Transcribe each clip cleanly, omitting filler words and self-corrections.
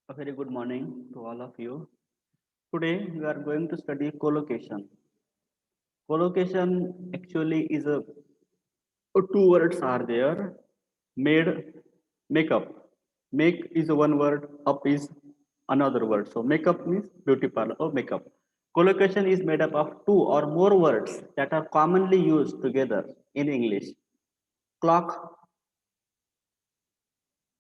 A very good morning to all of you. Today we are going to study collocation. Collocation actually is a two words are there. Made, make up. Make is one word, up is another word. So makeup means beauty parlor or makeup. Collocation is made up of two or more words that are commonly used together in English. Clock,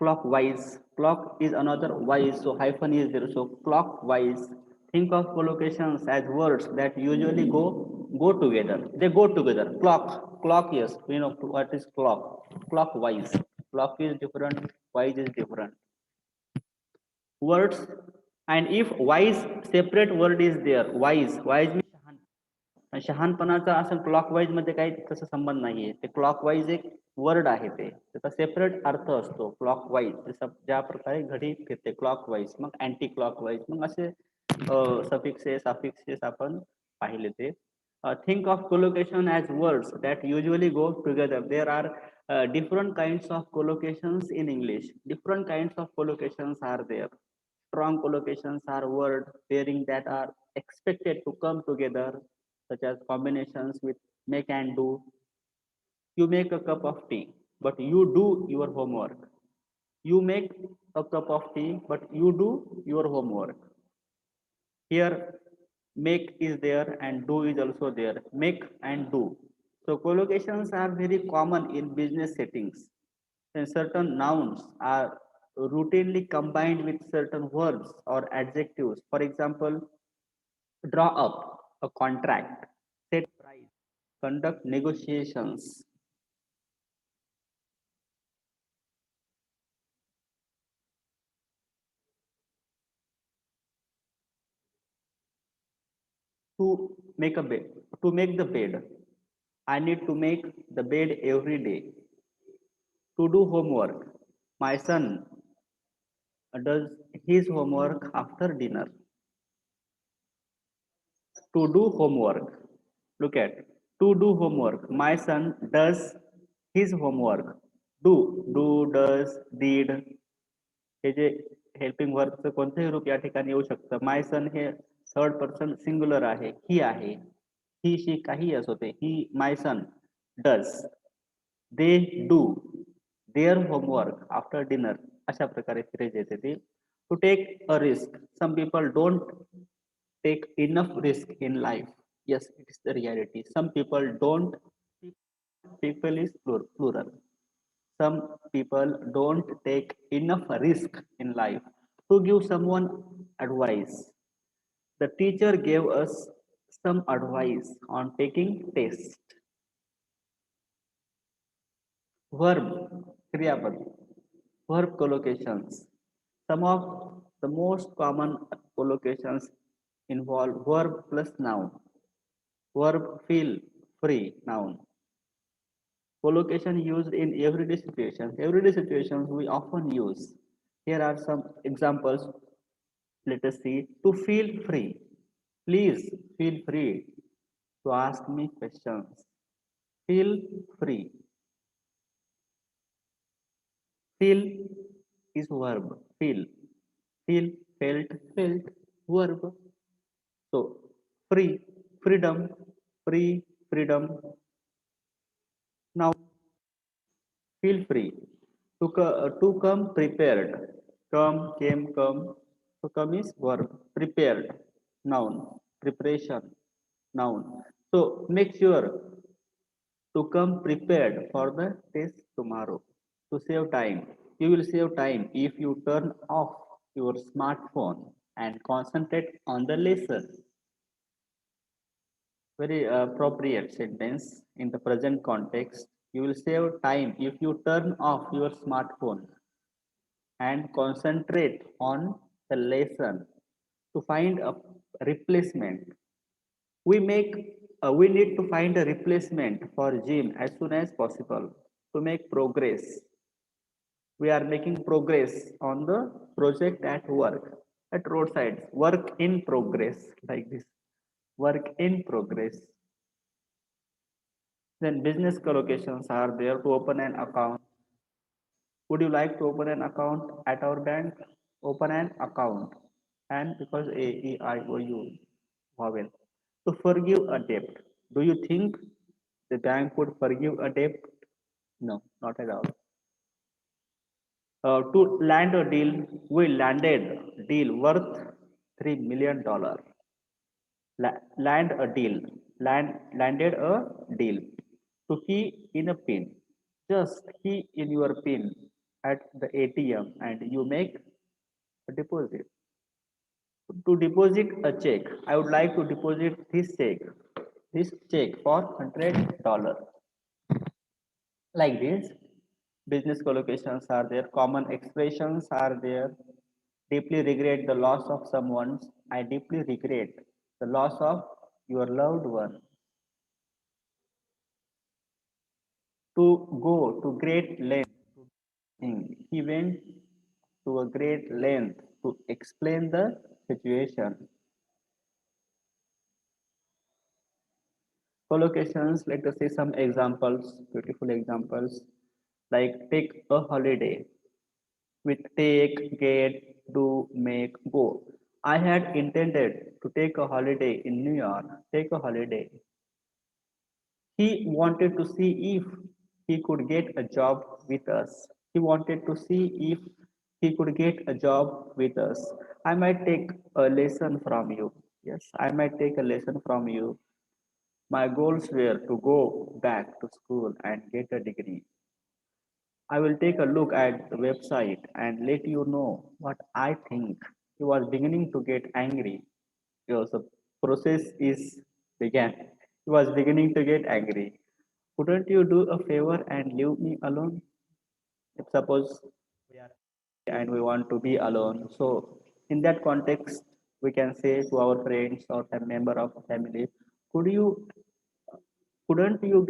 clockwise. Clock is another wise, so hyphen is there. So clockwise. Think of collocations as words that usually go together. They go together. Clock, yes, you know what is clock. Clockwise. Clock is different, wise is different. Words, and if wise separate word is there, wise means शहाणपणाचा असं clockwise मध्ये काही तसा संबंध नाहीये. ते clockwise एक word आहे, ते त्याचा सेपरेट अर्थ असतो. क्लॉकवाईज ज्या प्रकारे घडी फिरते क्लॉकवाईज, मग अँटी क्लॉकवाईज, मग असे सफिक्सेस अफिक्सेस आपण पाहिले ते. Think of collocation as words that usually go together. There are different kinds of collocations in English. Different kinds of collocations are there. Strong collocations are word pairing that are expected to come together, such as combinations with make and do. You make a cup of tea, but you do your homework. You make a cup of tea, but you do your homework. Here, make is there and do is also there. Make and do. So collocations are very common in business settings. And certain nouns are routinely combined with certain verbs or adjectives. For example, draw up a contract, set price, conduct negotiations. To make a bed, to make the bed, I need to make the bed every day. To do homework, my son does his homework after dinner. To do homework, look at, to do homework, my son does his homework. Do does did, हे जे helping वर्कचं कोणतंही रूप या ठिकाणी येऊ शकतं. My son हे थर्ड पर्सन सिंग्युलर आहे, ही आहे, ही शी काही असो ते, he my son does, they do their homework after dinner. अशा प्रकारे फ्रेज येते ती. To take a risk, some people don't take enough risk in life. Yes, it is the reality. Some people don't. People is plural. Some people don't take enough risk in life. To give someone advice, the teacher gave us some advice on taking test. Verb, kriyapad, verb collocations. Some of the most common collocations involve verb plus noun. Verb feel free, noun. Collocation used in everyday situations. Everyday situations we often use. Here are some examples. Let us see. To feel free. Please feel free to ask me questions. Feel free. Feel is verb. Feel. Feel, felt, felt, verb. So, free, freedom, free, freedom. Now, feel free. To come prepared. Come, came, come. To come is verb. Prepared, noun. Preparation, noun. So, make sure to come prepared for the test tomorrow. To save time. You will save time if you turn off your smartphone and concentrate on the lesson. Very appropriate sentence in the present context. You will save time if you turn off your smartphone and concentrate on the lesson. To find a replacement, we need to find a replacement for gym as soon as possible. To make progress, we are making progress on the project at work, at roadsides. Work in progress, like this. Work in progress. Then business collocations are there. To open an account, would you like to open an account at our bank? Open an account. And because A, E, I, O, U, vowel. To forgive a debt. Do you think the bank would forgive a debt? No, not at all. To land a deal, we landed deal worth $3 million. Land a deal, landed a deal. To key in a pin, just key in your pin at the ATM and you make a deposit. To deposit a check, I would like to deposit this check for $100. Like this, business collocations are there, common expressions are there. Deeply regret the loss of someone. I deeply regret the loss of your loved one. To go to great length. He went to a great length to explain the situation. Collocations, let us see some examples, beautiful examples, like take a holiday. With take, get, do, make, go. I had intended to take a holiday in New York. Take a holiday. He wanted to see if he could get a job with us. He wanted to see if he could get a job with us. I might take a lesson from you. Yes, I might take a lesson from you. My goals were to go back to school and get a degree. I will take a look at the website and let you know what I think. He was beginning to get angry because the process is began. He was beginning to get angry. Couldn't you do a favor and leave me alone? If suppose we are and we want to be alone, so in that context, we can say to our friends or a member of a family, could you couldn't you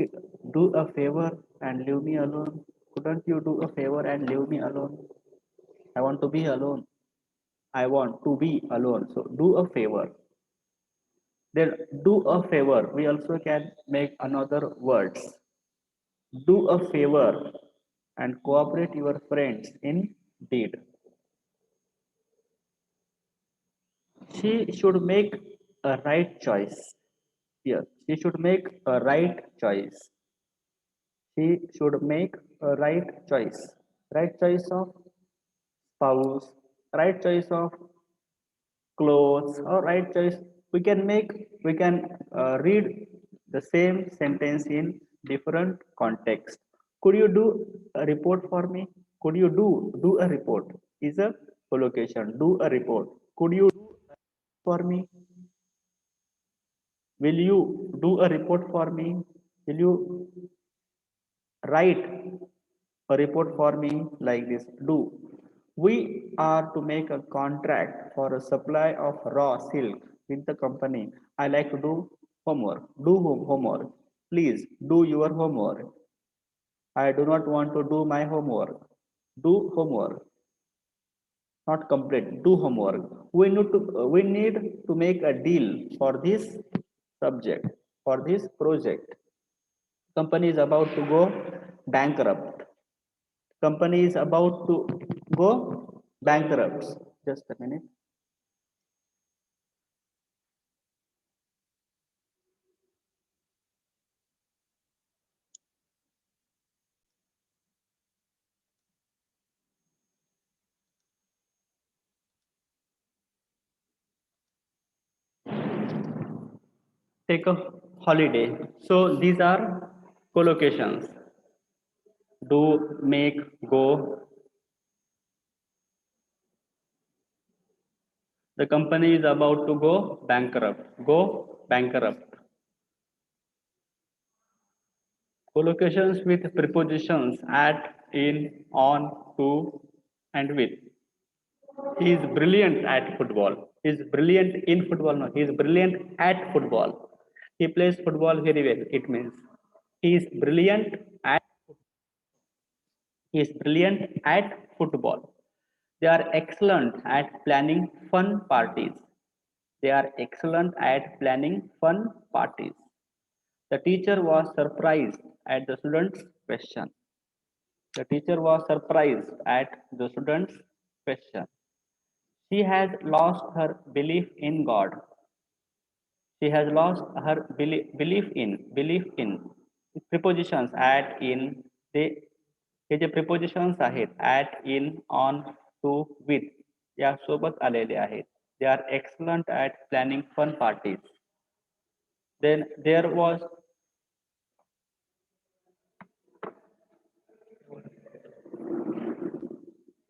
do a favor and leave me alone? Couldn't you do a favor and leave me alone? I want to be alone. I want to be alone. So do a favor. Then do a favor. We also can make another words. Do a favor and cooperate your friends in deed. She should make a right choice. Yes, she should make a right choice. She should make a right choice. Right choice of spouse, right choice of clothes, or right choice. We can read the same sentence in different context. Could you do a report for me? Could you do a report? Is a collocation. Do a report. Could you do for me? Will you do a report for me? Will you write a report for me like this? Do. We are to make a contract for a supply of raw silk with the company. I like to do homework. Do homework. Please do your homework. I do not want to do my homework. Do homework. Not complete. Do homework. We need to make a deal for this subject, for this project. Company is about to go bankrupt. Company is about to go bankrupt. Just a minute. Take a holiday. So these are collocations. Do, make, go. The company is about to go bankrupt. Go bankrupt. Collocations with prepositions at, in, on, to, and with. He is brilliant at football. He is brilliant in football. No, he is brilliant at football. He plays football very well. It means he is brilliant at he is brilliant at football. They are excellent at planning fun parties. They are excellent at planning fun parties. The teacher was surprised at the student's question. The teacher was surprised at the student's question. She has lost her belief in god. She has lost her belief in prepositions at in ते हे जे prepositions आहेत at in on to with या सोबत आलेले आहेत. They are excellent at planning fun parties. Then there was